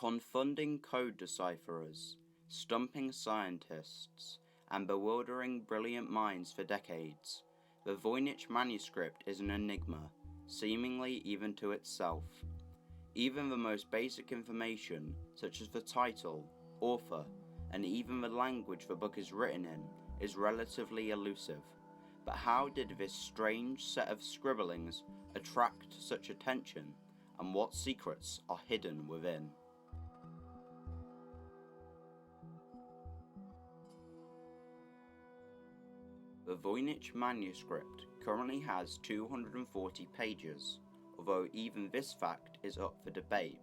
Confounding code decipherers, stumping scientists, and bewildering brilliant minds for decades, the Voynich Manuscript is an enigma, seemingly even to itself. Even the most basic information, such as the title, author, and even the language the book is written in, is relatively elusive. But how did this strange set of scribblings attract such attention, and what secrets are hidden within? The Voynich Manuscript currently has 240 pages, although even this fact is up for debate,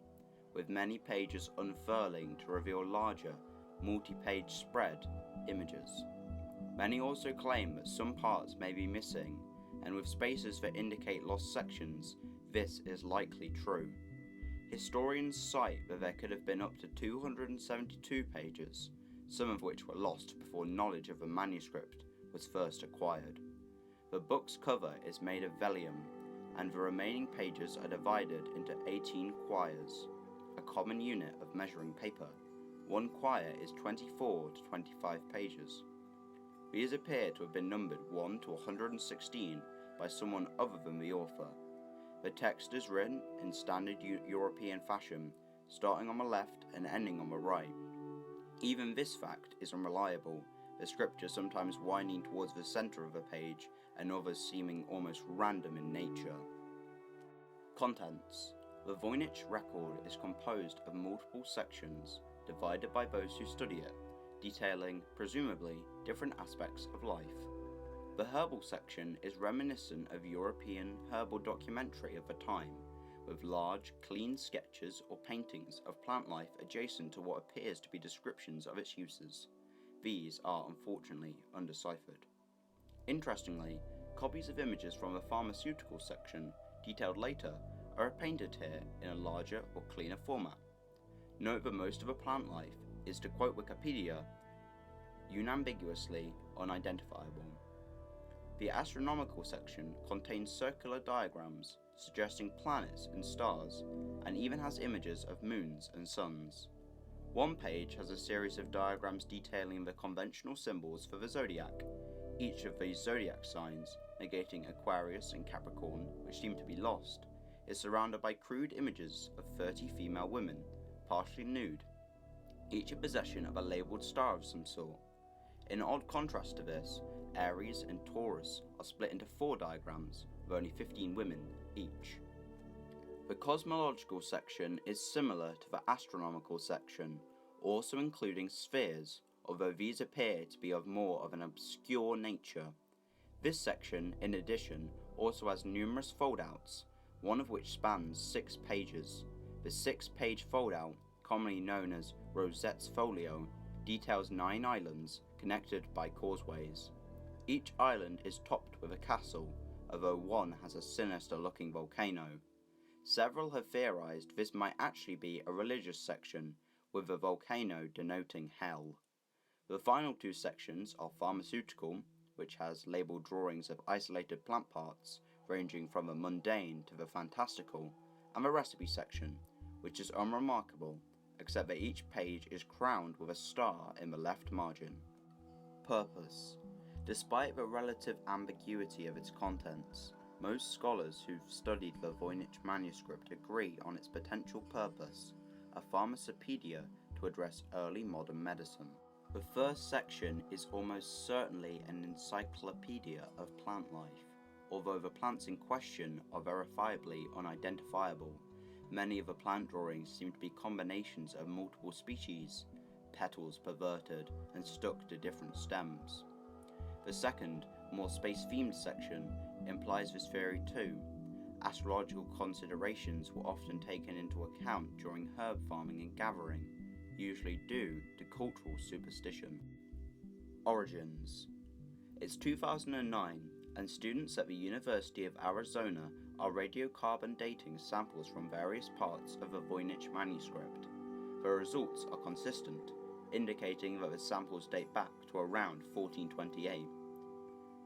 with many pages unfurling to reveal larger, multi-page spread images. Many also claim that some parts may be missing, and with spaces that indicate lost sections, this is likely true. Historians cite that there could have been up to 272 pages, some of which were lost before knowledge of the manuscript was first acquired. The book's cover is made of vellum, and the remaining pages are divided into 18 quires, a common unit of measuring paper. One quire is 24 to 25 pages. These appear to have been numbered 1 to 116 by someone other than the author. The text is written in standard European fashion, starting on the left and ending on the right. Even this fact is unreliable, the scripture sometimes winding towards the centre of a page and others seeming almost random in nature. Contents. The Voynich record is composed of multiple sections, divided by those who study it, detailing, presumably, different aspects of life. The herbal section is reminiscent of European herbal documentary of the time, with large, clean sketches or paintings of plant life adjacent to what appears to be descriptions of its uses. These are unfortunately undeciphered. Interestingly, copies of images from the pharmaceutical section, detailed later, are painted here in a larger or cleaner format. Note that most of the plant life is, to quote Wikipedia, unambiguously unidentifiable. The astronomical section contains circular diagrams suggesting planets and stars, and even has images of moons and suns. One page has a series of diagrams detailing the conventional symbols for the zodiac. Each of these zodiac signs, negating Aquarius and Capricorn, which seem to be lost, is surrounded by crude images of 30 female women, partially nude, each in possession of a labelled star of some sort. In odd contrast to this, Aries and Taurus are split into 4 diagrams, with only 15 women each. The cosmological section is similar to the astronomical section, also including spheres, although these appear to be of more of an obscure nature. This section, in addition, also has numerous foldouts, one of which spans 6 pages. The 6-page foldout, commonly known as Rosette's Folio, details 9 islands connected by causeways. Each island is topped with a castle, although one has a sinister-looking volcano. Several have theorized this might actually be a religious section, with the volcano denoting hell. The final 2 sections are pharmaceutical, which has labelled drawings of isolated plant parts, ranging from the mundane to the fantastical, and the recipe section, which is unremarkable, except that each page is crowned with a star in the left margin. Purpose. Despite the relative ambiguity of its contents, most scholars who've studied the Voynich Manuscript agree on its potential purpose, a pharmacopoeia to address early modern medicine. The first section is almost certainly an encyclopedia of plant life, although the plants in question are verifiably unidentifiable. Many of the plant drawings seem to be combinations of multiple species, petals perverted and stuck to different stems. The second, more space-themed section implies this theory too. Astrological considerations were often taken into account during herb farming and gathering, usually due to cultural superstition. Origins. It's 2009, and students at the University of Arizona are radiocarbon dating samples from various parts of the Voynich Manuscript. The results are consistent, indicating that the samples date back to around 1428.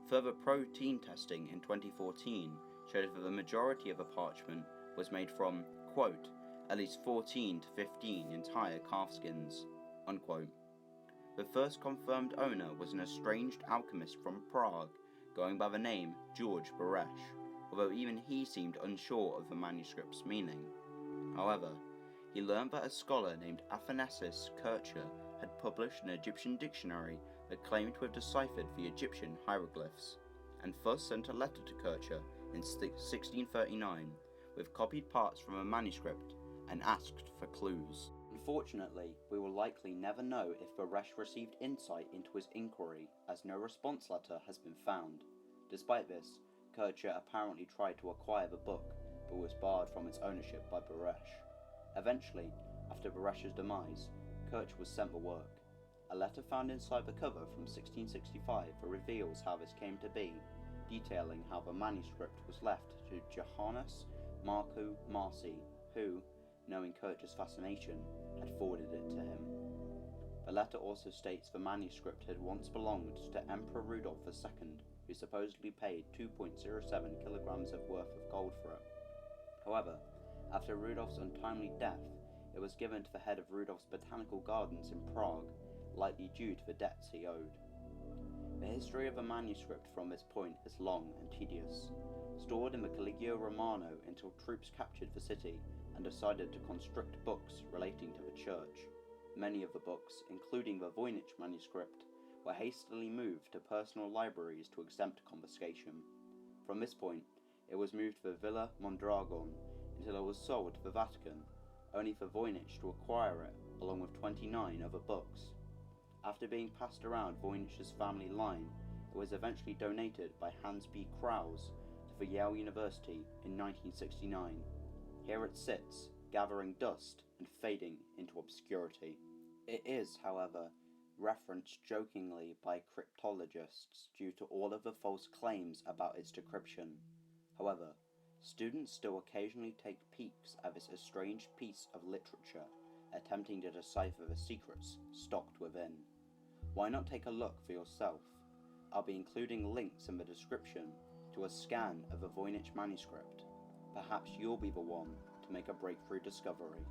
Further protein testing in 2014 showed that the majority of the parchment was made from, quote, at least 14 to 15 entire calfskins, unquote. The first confirmed owner was an estranged alchemist from Prague, going by the name George Baresh, although even he seemed unsure of the manuscript's meaning. However, he learned that a scholar named Athanasius Kircher had published an Egyptian dictionary that claimed to have deciphered the Egyptian hieroglyphs, and thus sent a letter to Kircher in 1639 with copied parts from a manuscript and asked for clues. Unfortunately, we will likely never know if Baresh received insight into his inquiry, as no response letter has been found. Despite this, Kircher apparently tried to acquire the book, but was barred from its ownership by Baresh. Eventually, after Baresh's demise, Kircher was sent the work. A letter found inside the cover from 1665 reveals how this came to be, detailing how the manuscript was left to Johannes Marco Marci, who, knowing Kircher's fascination, had forwarded it to him. The letter also states the manuscript had once belonged to Emperor Rudolf II, who supposedly paid 2.07 kilograms of worth of gold for it. However, after Rudolf's untimely death, it was given to the head of Rudolf's botanical gardens in Prague, likely due to the debts he owed. The history of the manuscript from this point is long and tedious, stored in the Collegio Romano until troops captured the city and decided to construct books relating to the church. Many of the books, including the Voynich Manuscript, were hastily moved to personal libraries to exempt confiscation. From this point, it was moved to the Villa Mondragon until it was sold to the Vatican, only for Voynich to acquire it along with 29 other books. After being passed around Voynich's family line, it was eventually donated by Hans B. Krause to the Yale University in 1969. Here it sits, gathering dust and fading into obscurity. It is, however, referenced jokingly by cryptologists due to all of the false claims about its decryption. However, students still occasionally take peeks at this estranged piece of literature, attempting to decipher the secrets stocked within. Why not take a look for yourself? I'll be including links in the description to a scan of the Voynich manuscript. Perhaps you'll be the one to make a breakthrough discovery.